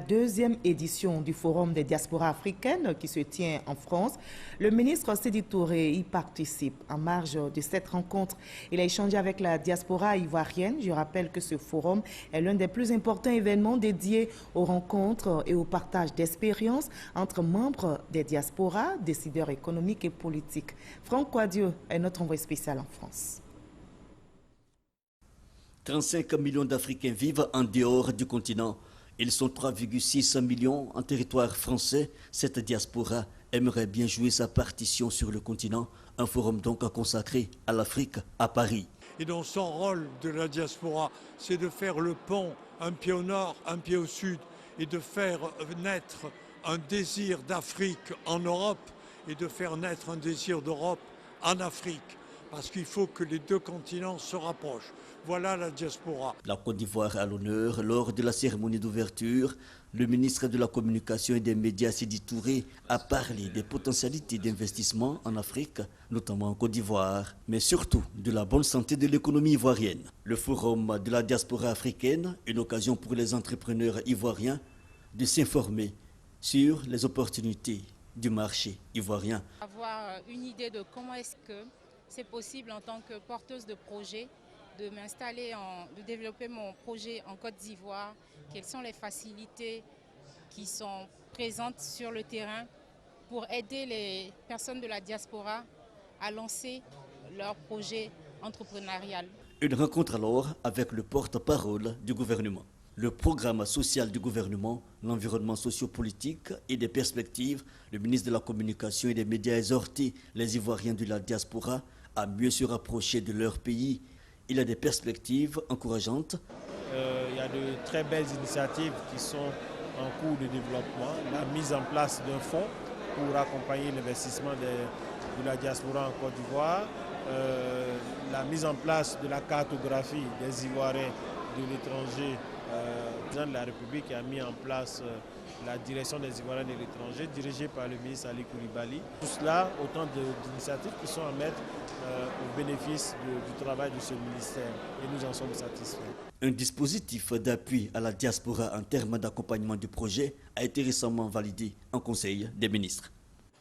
deuxième édition du Forum des diasporas africaines qui se tient en France. Le ministre Sédi Touré y participe. En marge de cette rencontre, il a échangé avec la diaspora ivoirienne. Je rappelle que ce forum est l'un des plus importants événements dédiés aux rencontres et au partage d'expériences entre membres des diasporas, décideurs économiques et politiques. Franck Quadieu est notre envoyé spécial en France. 35 millions d'Africains vivent en dehors du continent. Ils sont 3,6 millions en territoire français. Cette diaspora aimerait bien jouer sa partition sur le continent. Un forum donc consacré à l'Afrique à Paris. Et donc son rôle de la diaspora, c'est de faire le pont, un pied au nord, un pied au sud, et de faire naître un désir d'Afrique en Europe et de faire naître un désir d'Europe en Afrique. Parce qu'il faut que les deux continents se rapprochent. Voilà la diaspora. La Côte d'Ivoire à l'honneur. Lors de la cérémonie d'ouverture, le ministre de la Communication et des Médias, Sédi Touré, a parlé des potentialités d'investissement en Afrique, notamment en Côte d'Ivoire, mais surtout de la bonne santé de l'économie ivoirienne. Le forum de la diaspora africaine, une occasion pour les entrepreneurs ivoiriens de s'informer sur les opportunités du marché ivoirien. Avoir une idée de comment est-ce que c'est possible en tant que porteuse de projet de m'installer, de développer mon projet en Côte d'Ivoire, quelles sont les facilités qui sont présentes sur le terrain pour aider les personnes de la diaspora à lancer leur projet entrepreneurial. Une rencontre alors avec le porte-parole du gouvernement. Le programme social du gouvernement, l'environnement sociopolitique et des perspectives, le ministre de la Communication et des Médias a exhorté les Ivoiriens de la diaspora à mieux se rapprocher de leur pays. Il a des perspectives encourageantes. Il y a de très belles initiatives qui sont en cours de développement. La mise en place d'un fonds pour accompagner l'investissement de la diaspora en Côte d'Ivoire. La mise en place de la cartographie des Ivoiriens de l'étranger. Le président de la République a mis en place la direction des Ivoiriens de l'étranger, dirigée par le ministre Ali Koulibaly. Tout cela, autant d'initiatives qui sont à mettre au bénéfice du travail de ce ministère. Et nous en sommes satisfaits. Un dispositif d'appui à la diaspora en termes d'accompagnement du projet a été récemment validé en Conseil des ministres.